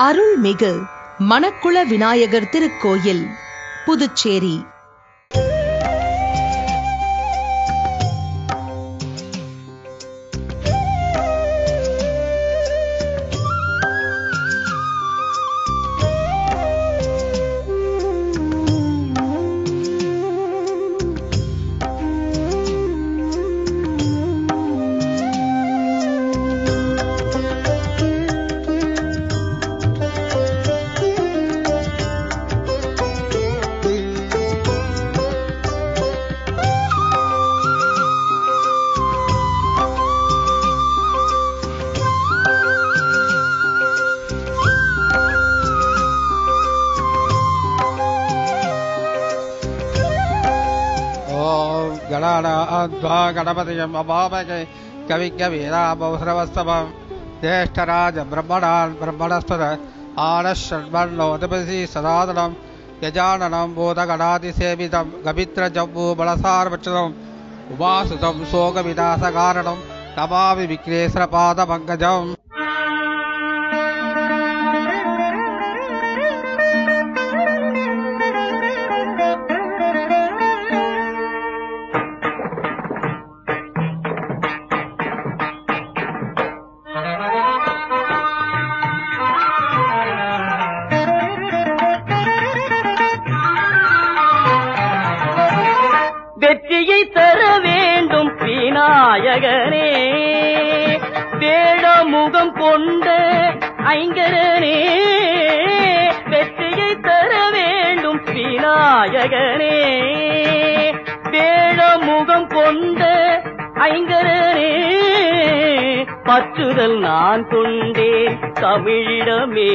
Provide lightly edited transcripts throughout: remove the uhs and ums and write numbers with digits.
அருள்மிகு மணக்குள விநாயகர் திருக்கோயில், புதுச்சேரி. गणपतियं अवामहे कविकवीनामोहरवस्तमं ज्येष्ठराज ब्रह्मणान् ब्रह्मणस्पद आनश्रण्वन्नोदपसि सदादनं यजाननं बोधगणादिसेवितं गवित्रजम्बूबलसारवचनम् उमासुतं शोकविनाशकारणं नमामि विघ्नेश्वरपादपङ्कजम्. வெற்றியை தர வேண்டும் விநாயகனே, வேழமுகம் கொண்ட ஐங்கரனே. வெற்றியை தர வேண்டும் விநாயகனே, வேழமுகம் கொண்ட ஐங்கரனே. பற்றுதல் நான் கொண்டேன் தமிழிடமே,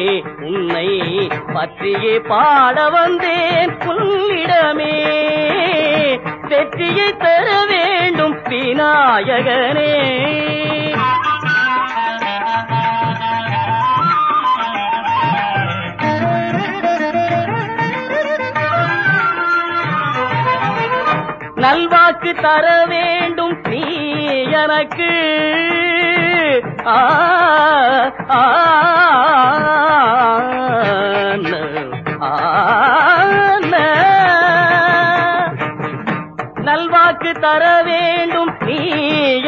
உன்னை பற்றியே பாட வந்தேன் புல்லிடமே. வெற்றியை தர வேண்டும் விநாயகனே. நல்வாக்கு தர வேண்டும் நீ எனக்கு, நல்வாக்கு தர வேண்டும் நீ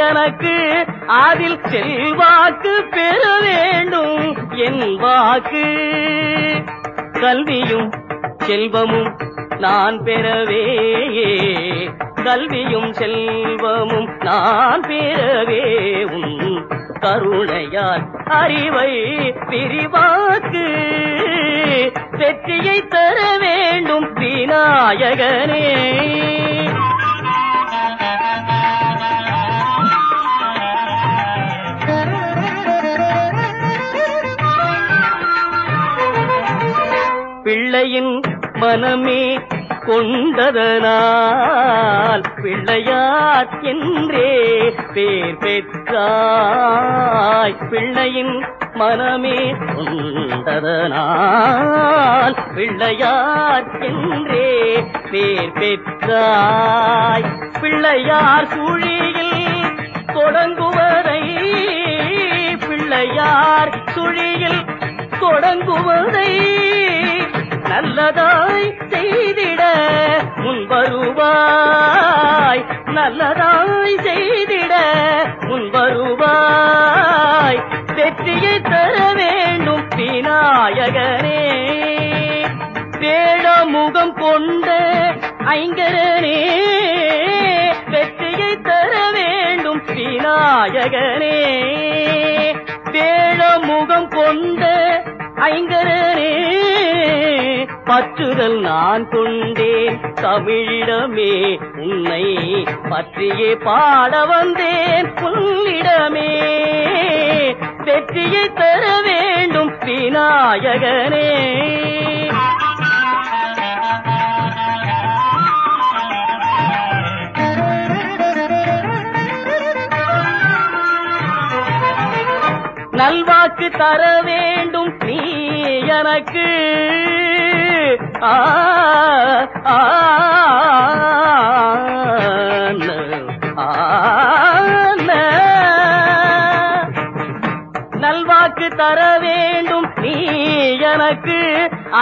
எனக்கு, அதில் செல்வாக்கு பெற வேண்டும் என் வாக்கு. கல்வியும் செல்வமும் நான் பெறவே, கல்வியும் செல்வமும் நான் பெறவே, உன் கருணையால் அறிவை விரிவாக்கு. வெற்றியை தர வேண்டும் விநாயகனே. பிள்ளையின் மனமே கொண்டதனால் பிள்ளையார் என்றே பேர் பெற்றாய். பிள்ளையின் மனமே கொண்டதனால் பிள்ளையார் என்றே பேர் பெற்றாய். பிள்ளையார் சுழியில் தொடங்குவதை, பிள்ளையார் சுழியில் தொடங்குவதை நல்லதாய் செய்திட முன்வருவாய், நல்லதாய் செய்திட முன்வருவாய். வெற்றியை தர வேண்டும் விநாயகனே, வேழமுகம் கொண்ட ஐங்கரனே. வெற்றியை தர வேண்டும் விநாயகனே, வேழமுகம் கொண்ட ஐங்கரனே. பற்றுதல் நான் கொண்டேன் தமிழிடமே, உன்னை பற்றியே பாட வந்தேன் புல்லிடமே. வெற்றியை தர வேண்டும் விநாயகனே. நல்வாக்கு தர வேண்டும் நீ எனக்கு, நல்வாக்கு தர வேண்டும் நீ எனக்கு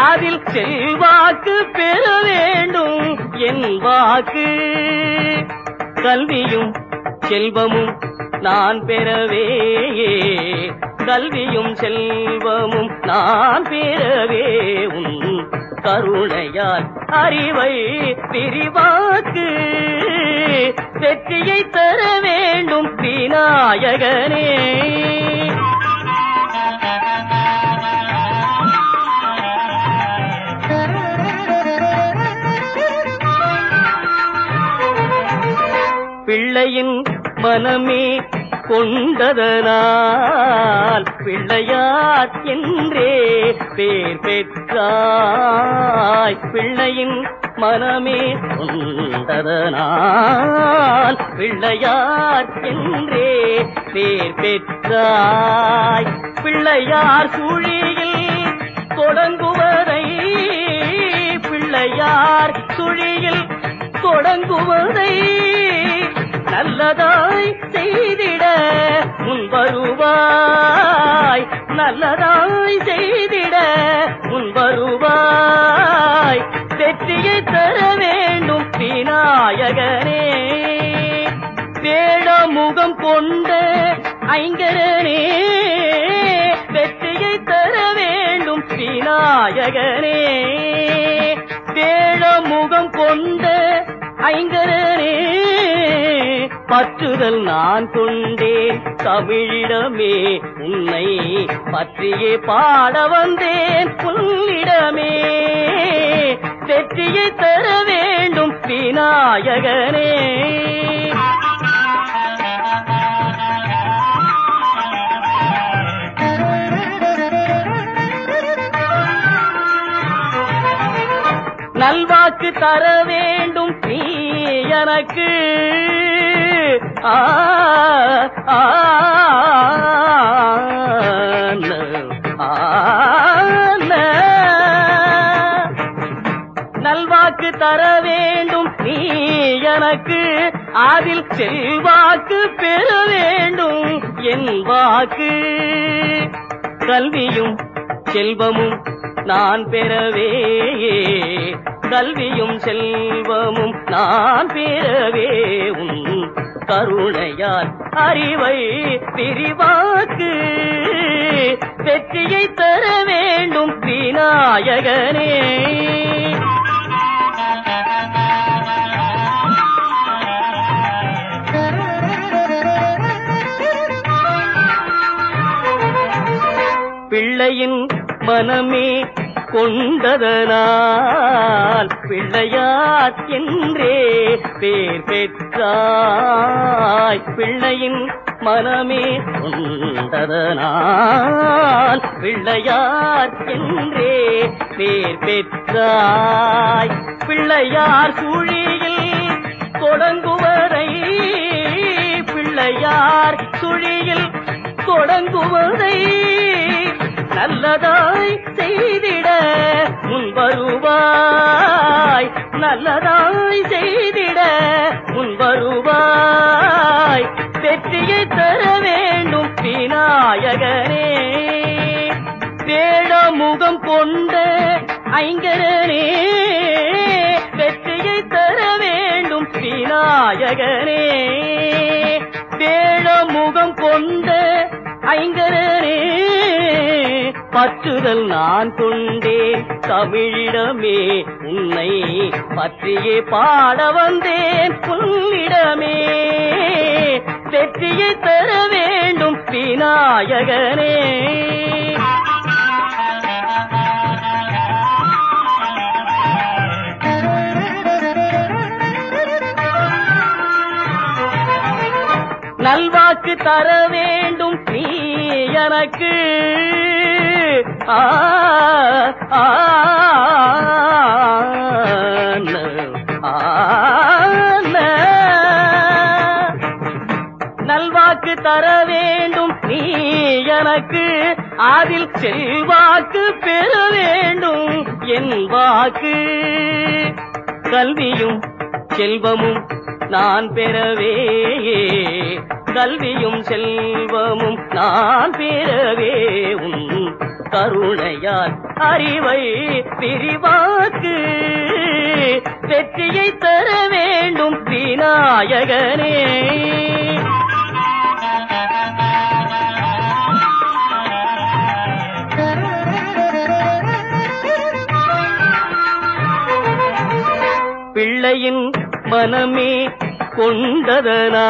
அதில் செல்வாக்கு பெற வேண்டும் என் வாக்கு. கல்வியும் செல்வமும் நான் பெறவே, கல்வியும் செல்வமும் நான் பெறவே உன் கருணையால் அறிவை விரிவாக்கு. வெற்றியை தர வேண்டும் விநாயகனே. பிள்ளையின் மனமே கொண்டதனால் பிள்ளையார் என்றே பேர் பெற்றாய். பிள்ளையின் மனமே கொண்டதனால் பிள்ளையார் என்றே பேர் பெற்றாய். பிள்ளையார் சுழியில் தொடங்குவதை, பிள்ளையார் சுழியில் தொடங்குவதை நல்லதாய் செய்திட முன்வருவாய், நல்லதாய் செய்திட முன்வருவாய். வெற்றியை தர வேண்டும் விநாயகனே. வேடமுகம் கொண்ட ஐங்கரனே, வெற்றியை தர வேண்டும் விநாயகனே. வேடமுகம் கொண்ட ஐங்கரனே, பற்றுதல் நான் கொண்டேன் தமிழிடமே. உன்னை பற்றியே பாட வந்தேன் புல்லிடமே. வெற்றியை தர வேண்டும் விநாயகனே. நல்வாக்கு தர வேண்டும் நீ எனக்கு. நல்வாக்கு தர வேண்டும் நீ எனக்கு அதில் செல்வாக்கு பெற வேண்டும் என் வாக்கு. கல்வியும் செல்வமும் நான் பெறவே, கல்வியும் செல்வமும் நான் பெறவே உன் கருணையால் அறிவை விரிவாக்கு. வெற்றியை தர வேண்டும் விநாயகனே. பிள்ளையின் மனமே கொண்டதனால் பிள்ளையார் என்றே பேர் பெற்றாய். பிள்ளையின் மனமே கொண்டதனால் பிள்ளையார் என்றே பேர் பெற்றாய். பிள்ளையார் சுழியில் தொடங்குவதை, பிள்ளையார் சுழியில் தொடங்குவதை நல்லதாய் செய்திட முன்வருவாய், நல்லதாய் செய்திட முன்வருவாய். வெற்றியை தர வேண்டும் விநாயகனே. வேடமுகம் கொண்ட ஐங்கரனே, வெற்றியை தர வேண்டும் விநாயகனே. வேடமுகம் கொண்ட ஐங்கரனே, பற்றுதல் நான் கொண்டேன் தமிழிடமே. உன்னை பற்றியே பாட வந்தேன் புல்லிடமே. வெற்றியை தர வேண்டும் விநாயகனே. நல்வாக்கு தர வேண்டும் நீ எனக்கு. நல்வாக்கு தர வேண்டும் நீ எனக்கு அதில் செல்வாக்கு பெற வேண்டும் என் வாக்கு. கல்வியும் செல்வமும் நான் பெறவே, கல்வியும் செல்வமும் நான் பெறவே உன் கருணையால் அறிவை விரிவாக்கு வெற்றியை தர வேண்டும் விநாயகனே. பிள்ளையின் மனமே கொண்டதனால்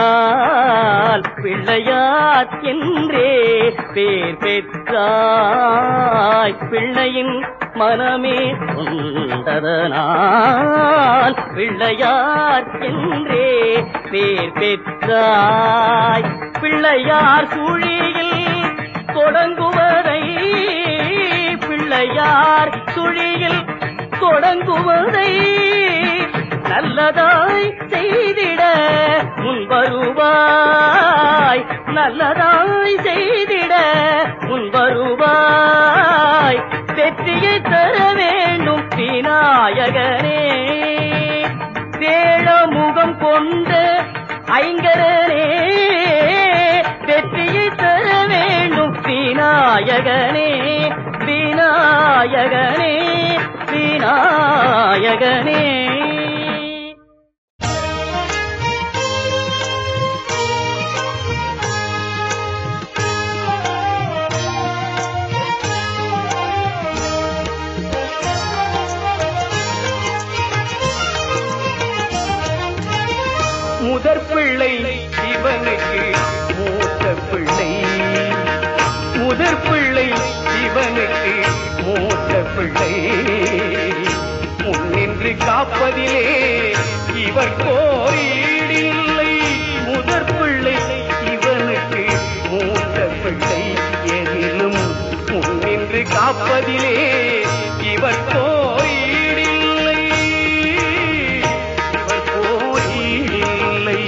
பிள்ளையார் என்றே பேர் பெற்றாய். பிள்ளையின் மனமே கொண்டதனால் பிள்ளையார் என்றே பேர் பெற்றாய். பிள்ளையார் சுழியில் தொடங்குவதை பிள்ளையார் சுழியில் தொடங்குவதை நல்லதாய் செய்திட முன்வருவாய். நல்லதாய் செய்திட முன்வருவாய். வெற்றியை தர வேண்டும் விநாயகனே. வேளமுகம் கொண்ட ஐங்கரனே வெற்றியை தர வேண்டும் விநாயகனே. விநாயகனே விநாயகனே. முதற் பிள்ளை சிவனுக்கு மூத்த பிள்ளை. முதற் பிள்ளை சிவனுக்கு மூத்த பிள்ளை. முன்னின்று காப்பதிலே இவர் கோரியில்லை. முதற் பிள்ளை சிவனுக்கு மூத்த பிள்ளை. எதிலும் முன்னின்று காப்பதிலே இவர் கோரியில்லை. இவர் கோரியில்லை.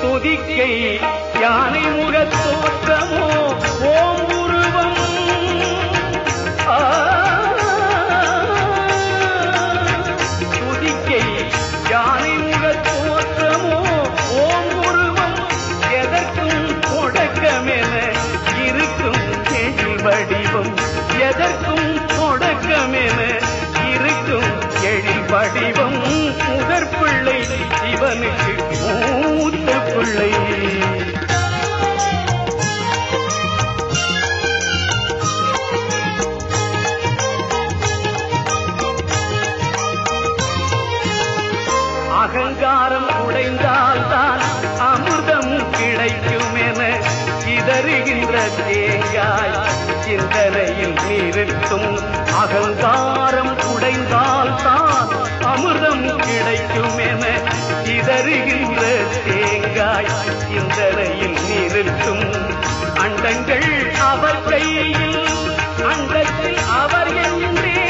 துதிக்கை யானை முகத் தோற்றமோ ஓம் உருவம். துதிக்கை யானை முகத் தோற்றமோ ஓம் உருவம். எதற்கும் தொடக்கமென இருக்கும் எழில் வடிவம். எதற்கும் தொடக்கமென இருக்கும் எழில் வடிவம். முதற் பிள்ளை சிவனுக்கு மூத்த பிள்ளை. அகங்காரம் உடைந்தால்தான் அமிர்தம் கிடைக்கும் என சிதறுகின்ற தேங்காய் சிந்தனையில் நிறுத்தும். அகங்காரம் உடைந்தால்தான் அமிர்தம் கிடைக்கும் என சிதறுகின்ற தேங்காய் சிந்தனையில் நிறுத்தும். அண்டங்கள் அவர் கையில் அண்டத்தில் அவர் என்றே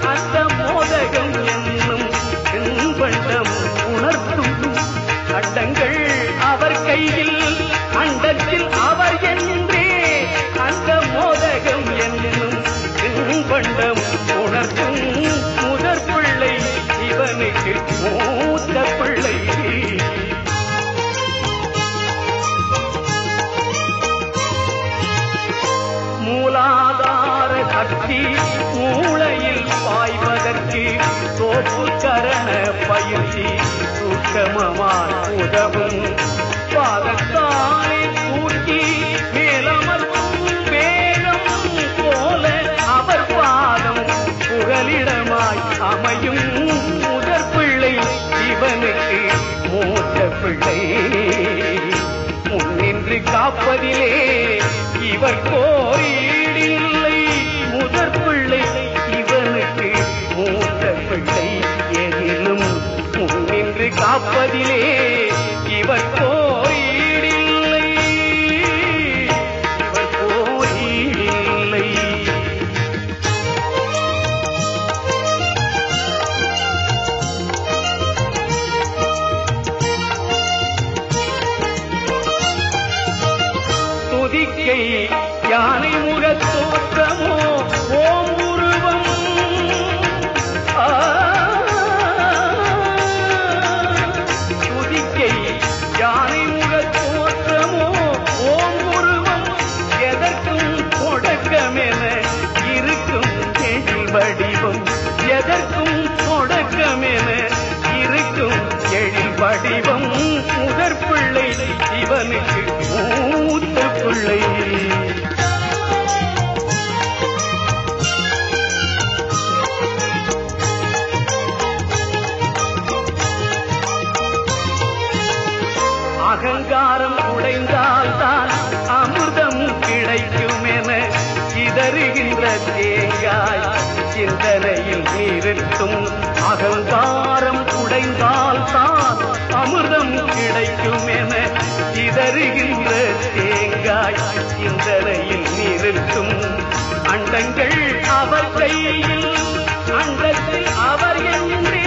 அந்த மோதகம் என்னும் பண்டம் உணர்த்தும். அண்டங்கள் அவர் கையில் அண்டத்தில் அவர் என்றே அந்த மோதகம் என்னும் பண்டம் உணர்த்தும். முதற் பிள்ளை இவனுக்கு மூத்த பிள்ளை. மூலாதார சக்தி மூளையில் பாய்வதற்கு தோப்பு கரண பயிற்சி சூட்சமமாய் உதவும். பாதத்தானே தூக்கி மேலமர்வும் வேகம் போல அவர் பாதம் புகலிடமாய் அமையும். முதற் பிள்ளை இவனுக்கு மூத்த பிள்ளை. முன்னின்று காப்பதிலே இவர் கோரியில்லை. முதற் பிள்ளை இவனுக்கு மூத்த பிள்ளை. எதிலும் முன்னின்று காப்பதிலே இவர் கோரியில்லை. இவர் கோரியில்லை. துதிக்கை யானை முகத் தோற்றமோ ஓம் உருவம். அகங்காரம் உடைந்தால் தான் அமிர்தம் கிடைக்கும் என சிதறுகின்ற தேங்காய் சிந்தனையில் நிறுத்தும் அண்டங்கள் அவர் கையில் அண்டத்தில் அவர் என்றே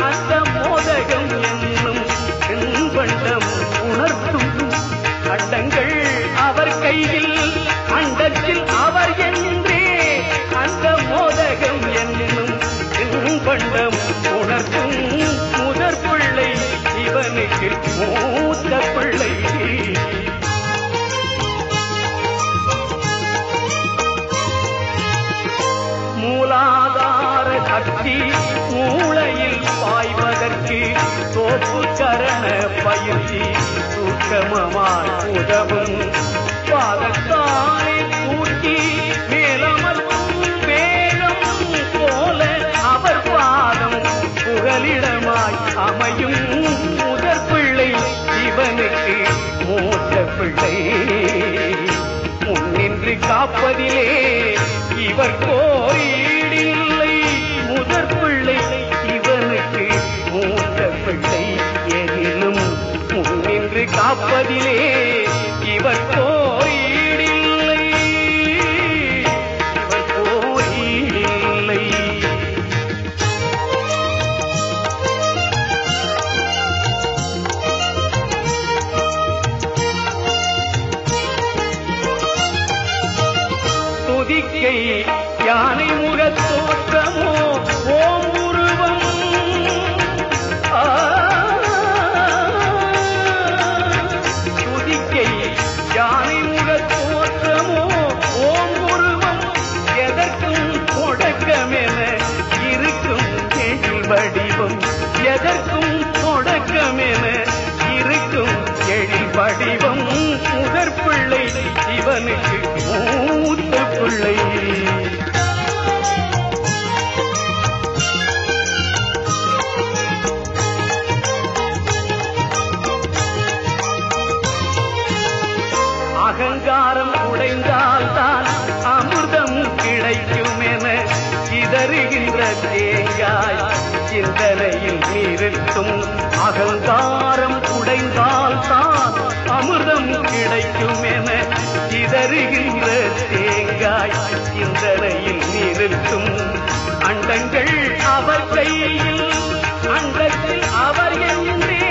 அந்த மோதகம் என்னும் தின்பண்டம் உணர்த்தும் அண்டங்கள் அவர் கையில் அண்டத்தில் அவர் என்றே அந்த மோதகம் என்னும் தின்பண்டம் உணர்த்தும் முதற் பிள்ளை இவனுக்கு மூத்த பிள்ளை மூலாதார சக்தி மூளையில் பாய்வதற்கு தோப்பு கரண பயிற்சி சூக்கமமாய் உதவும் பாதத்தானே தூக்கி மேலமர்த்தும் வேகம் போல அவர் பாதம் புகலிடமாய் அமையும் முதற் பிள்ளை இவனுக்கு மூத்த பிள்ளை முன்னின்று காப்பதிலே இவர் கோரீடில்லை முதற் பிள்ளை இவனுக்கு மூத்த பிள்ளை எதிலும் முன்னின்று காப்பதிலே இவர் கோரீடில்லை இவர் கோரீடில்லை துதிக்கை யானை முகத் தோற்றமோ ஓம் உருவம் துதிக்கை யானை முகத் தோற்றமோ ஓம் உருவம் எதற்கும் தொடக்கமென இருக்கும் எழில் வடிவம் எதற்கும் தொடக்கமென இருக்கும் எழில் வடிவம் முதற் பிள்ளை இவனுக்கு மூத்த பிள்ளை அகங்காரம் உடைந்தால் தான் அமிர்தம் கிடைக்கும் என சிதறுகின்ற தேங்காய் சிந்தனையில் நிறுத்தும் அகங்காரம் உடைந்தால் தான் அமிர்தம் கிடைக்கும் என சிதறுகின்ற தேங்காய் சிந்தனையில் நிறுத்தும் அண்டங்கள் அவர் கையில் அண்டத்தில் அவர் என்றே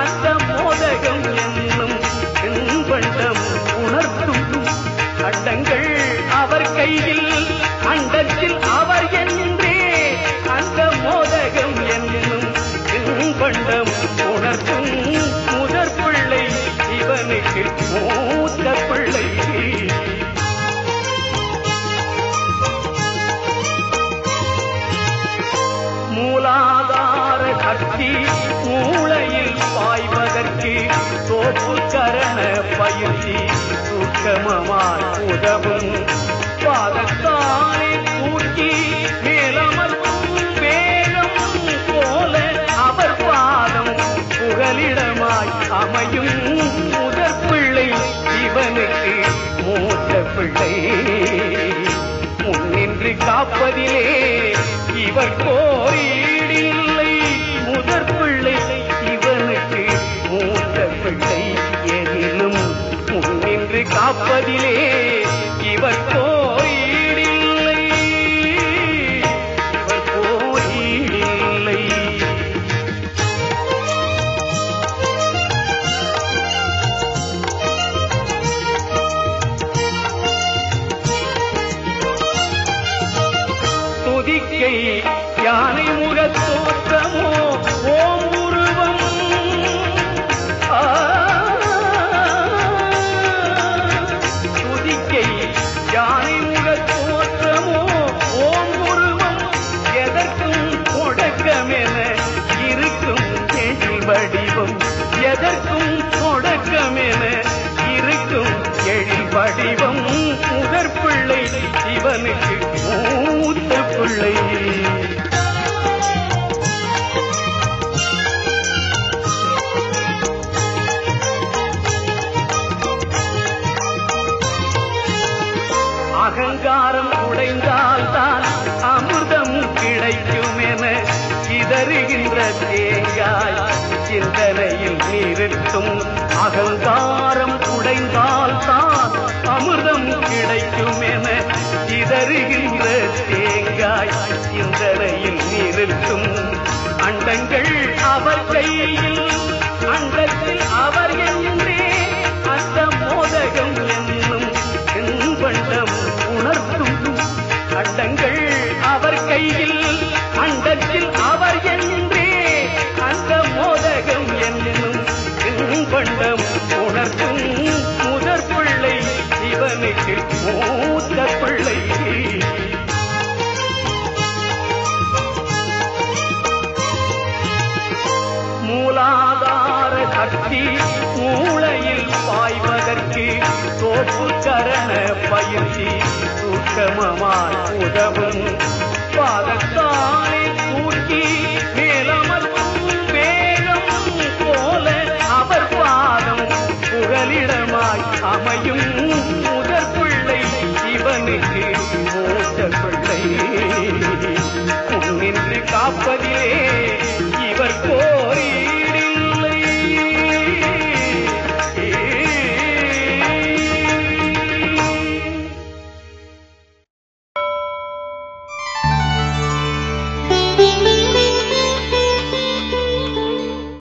அந்த மோதகம் என்னும் தின்பண்டம் உணர்த்தும் அண்டங்கள் அவர் கையில் அண்டத்தில் அவர் என்றே அந்த மோதகம் என்னும் தின்பண்டம் உணர்த்தும் முதற் பிள்ளை இவனுக்கு மூத்த பிள்ளை மூலாதார சக்தி மூளையில் பாய்வதற்கு தோப்பு கரண பயிற்சி சூக்கமமாய் உதவும் பாதத்தானே தூக்கி மேலமர்த்தும் வேகம் போல அவர் பாதம் புகலிடமாய் அமையும் முதற் பிள்ளை இவனுக்கு மூத்த பிள்ளை முன்னின்று காப்பதிலே இவர் கோரீடில்லை முதற் பிள்ளை இவனுக்கு மூத்த பிள்ளை எதிலும் முன்னின்று காப்பதிலே இவர் கோரீடில்லை இவர் கோரீடில்லை துதிக்கை யானை முகத் தோற்றமோ ஓம் உருவம் துதிக்கை யானை முகத் தோற்றமோ ஓம் உருவம் எதற்கும் தொடக்கமென இருக்கும் எழில் வடிவம் எதற்கும் தொடக்கமென இருக்கும் எழில் வடிவம் முதற் பிள்ளை இவனுக்கு மூத்த பிள்ளை அகங்காரம் உடைந்தால் தான் அமிர்தம் கிடைக்கும் என அகங்காரம் உடைந்தால் தான் அமிர்தம் கிடைக்கும் என சிதறுகின்ற தேங்காய் சிந்தனையில் நிறுத்தும் அண்டங்கள் அவர் கையில் அண்டத்தில் அவர் என்றே அந்த மோதகம் என்னும் பண்டம் உணர்த்தும் அண்டங்கள் அவர் கையில் அண்டத்தில் அவர் என்றே அந்த மோதகம் என்னும் பண்டம் உணர்த்தும் முதற் பிள்ளை சிவனுக்கு மூத்த பிள்ளை மூலாதார சக்தி மூளையில் பாய்வதற்கு தோப்பு கரண பயிற்சி சூட்சமமாய் உதவும் பாதத்தாலே தூக்கி மேலமர்த்தும் வேகம் போல அவர் பாதம் புகலிடமாய் அமையும் முதற் பிள்ளை சிவனுக்கு மூத்த பிள்ளை முன்னின்று காப்பதிலே